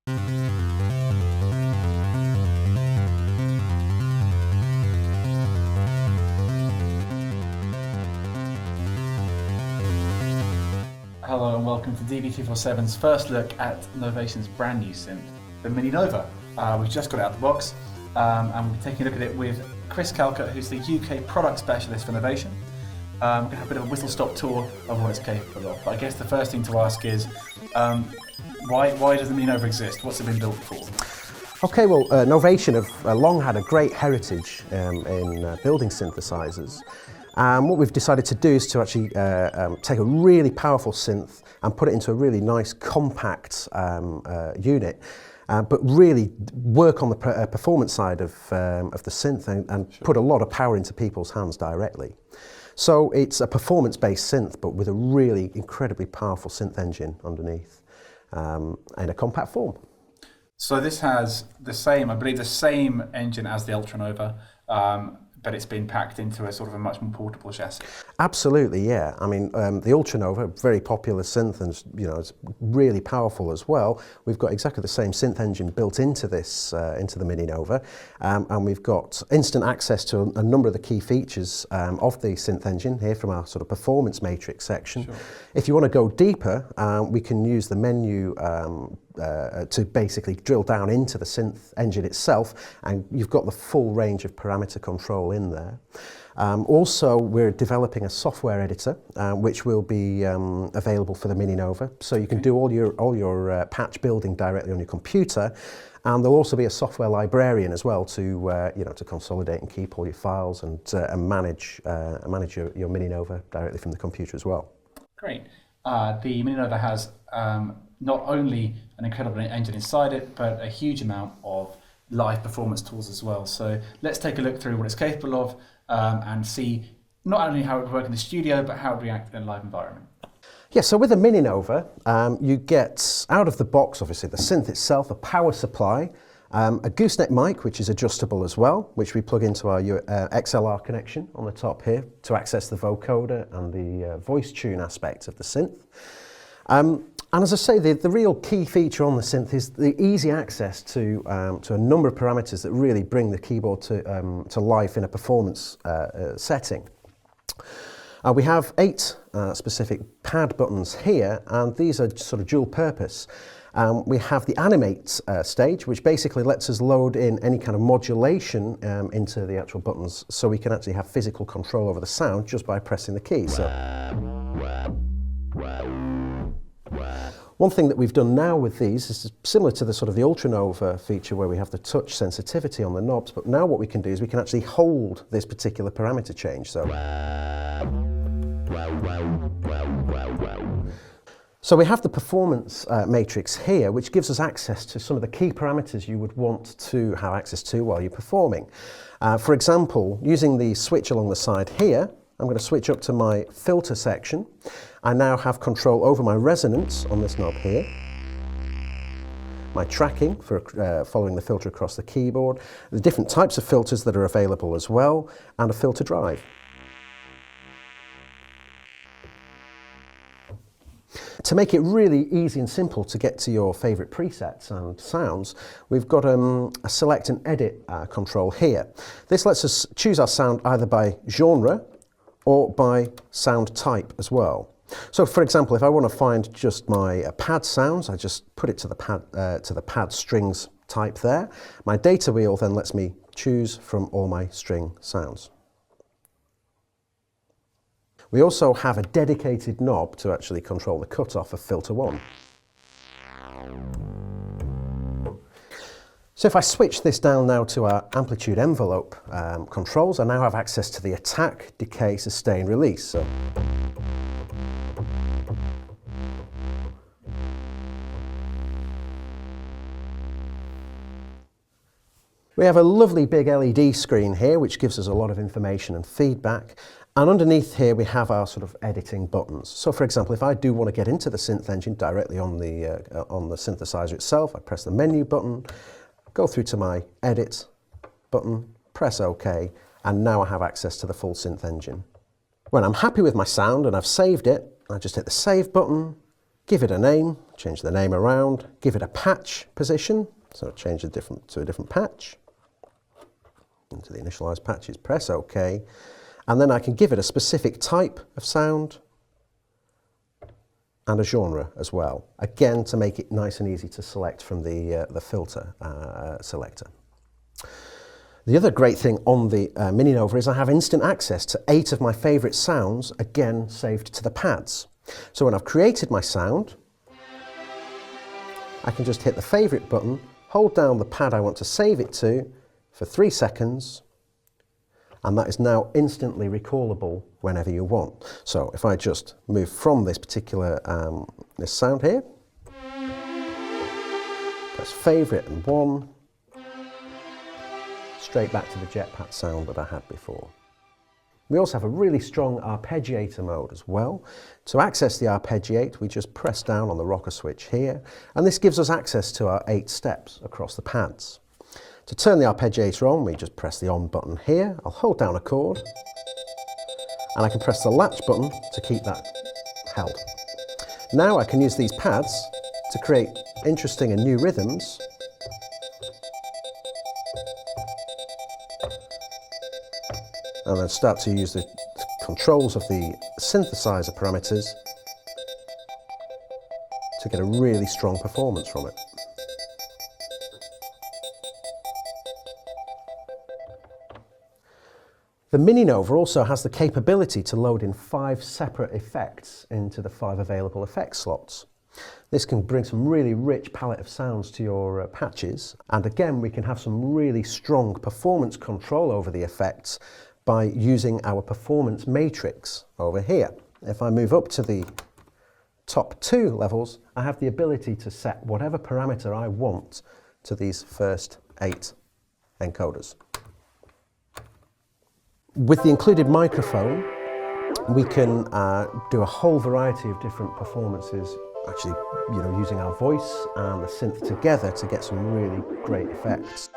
Hello and welcome to DV247's first look at Novation's brand new synth, the MiniNova. We've just got it out of the box and we're taking a look at it with Chris Calcutt, who's the UK product specialist for Novation. We're going to have a bit of a whistle-stop tour of what it's capable of. But I guess the first thing to ask is, why does the MiniNova exist? What's it been built for? Okay, well, Novation have long had a great heritage in building synthesizers. What we've decided to do is to actually take a really powerful synth and put it into a really nice compact unit, but really work on the performance side of the synth and Sure. put a lot of power into people's hands directly. So it's a performance-based synth, but with a really incredibly powerful synth engine underneath in a compact form. So this has the same, I believe, the same engine as the UltraNova, but it's been packed into a sort of a much more portable chassis. Absolutely, yeah. I mean, the UltraNova, very popular synth, and it's really powerful as well. We've got exactly the same synth engine built into this, into the MiniNova, and we've got instant access to a number of the key features of the synth engine here from our sort of performance matrix section. Sure. If you want to go deeper, we can use the menu to basically drill down into the synth engine itself, and you've got the full range of parameter control in there. Also, we're developing a software editor which will be available for the MiniNova, so you can do all your patch building directly on your computer, and there'll also be a software librarian as well to to consolidate and keep all your files and manage your MiniNova directly from the computer as well. Great. The MiniNova has not only an incredible engine inside it, but a huge amount of live performance tools as well. So let's take a look through what it's capable of and see not only how it would work in the studio, but how it would react in a live environment. Yeah, so with the MiniNova, you get out of the box, obviously, the synth itself, a power supply, a gooseneck mic, which is adjustable as well, which we plug into our XLR connection on the top here to access the vocoder and the voice tune aspect of the synth. And as I say, the real key feature on the synth is the easy access to a number of parameters that really bring the keyboard to life in a performance setting. We have 8 specific pad buttons here, and these are sort of dual purpose. We have the animate stage, which basically lets us load in any kind of modulation into the actual buttons, so we can actually have physical control over the sound just by pressing the keys. So, one thing that we've done now with these is similar to the sort of the UltraNova feature where we have the touch sensitivity on the knobs, but now what we can do is we can actually hold this particular parameter change. So we have the performance matrix here, which gives us access to some of the key parameters you would want to have access to while you're performing. For example, using the switch along the side here, I'm going to switch up to my filter section. I now have control over my resonance on this knob here, my tracking for following the filter across the keyboard, the different types of filters that are available as well, and a filter drive. To make it really easy and simple to get to your favourite presets and sounds, we've got a select and edit control here. This lets us choose our sound either by genre or by sound type as well. So, for example, if I want to find just my pad sounds, I just put it to the pad strings type there. My data wheel then lets me choose from all my string sounds. We also have a dedicated knob to actually control the cutoff of filter 1. So if I switch this down now to our amplitude envelope controls, I now have access to the attack, decay, sustain, release. So we have a lovely big LED screen here, which gives us a lot of information and feedback. And underneath here, we have our sort of editing buttons. So for example, if I do want to get into the synth engine directly on the synthesizer itself, I press the menu button, go through to my edit button, press OK, and now I have access to the full synth engine. When I'm happy with my sound and I've saved it, I just hit the save button, give it a name, change the name around, give it a patch position, so change it to a different patch, into the initialized patches, press OK, and then I can give it a specific type of sound and a genre as well, again to make it nice and easy to select from the filter selector. The other great thing on the MiniNova is I have instant access to 8 of my favourite sounds, again saved to the pads. So when I've created my sound, I can just hit the favourite button, hold down the pad I want to save it to for 3 seconds, and that is now instantly recallable whenever you want. So if I just move from this particular this sound here, press favourite and 1, straight back to the jetpack sound that I had before. We also have a really strong arpeggiator mode as well. To access the arpeggiate, we just press down on the rocker switch here, and this gives us access to our 8 steps across the pads. To turn the arpeggiator on, we just press the on button here. I'll hold down a chord, and I can press the latch button to keep that held. Now I can use these pads to create interesting and new rhythms. And then start to use the controls of the synthesizer parameters to get a really strong performance from it. The MiniNova also has the capability to load in 5 separate effects into the 5 available effect slots. This can bring some really rich palette of sounds to your patches, and again we can have some really strong performance control over the effects by using our performance matrix over here. If I move up to the top 2 levels, I have the ability to set whatever parameter I want to these first 8 encoders. With the included microphone, we can do a whole variety of different performances, actually, using our voice and the synth together to get some really great effects.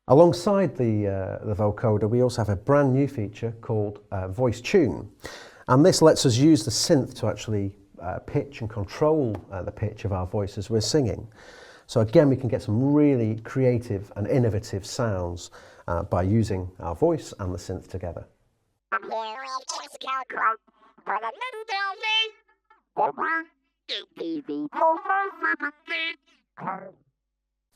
Alongside the vocoder, we also have a brand new feature called voice tune, and this lets us use the synth to actually pitch and control the pitch of our voice as we're singing. So again, we can get some really creative and innovative sounds by using our voice and the synth together. I'm here with Calcutt for the new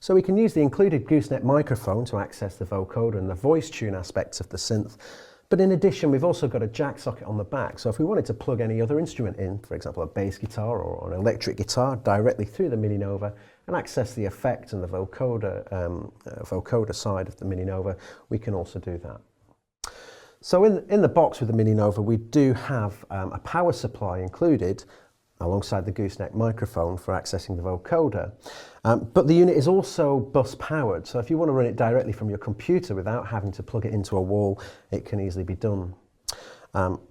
So we can use the included gooseneck microphone to access the vocoder and the voice tune aspects of the synth. But in addition, we've also got a jack socket on the back, so if we wanted to plug any other instrument in, for example a bass guitar or an electric guitar, directly through the MiniNova and access the effect and the vocoder side of the MiniNova, we can also do that. So in the box with the MiniNova, we do have a power supply included alongside the gooseneck microphone for accessing the vocoder. But the unit is also bus powered, so if you want to run it directly from your computer without having to plug it into a wall, it can easily be done.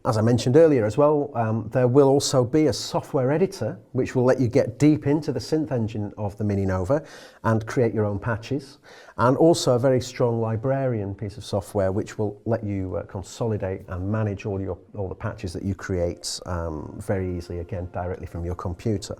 As I mentioned earlier as well, there will also be a software editor which will let you get deep into the synth engine of the MiniNova and create your own patches, and also a very strong librarian piece of software which will let you consolidate and manage all the patches that you create very easily, again directly from your computer.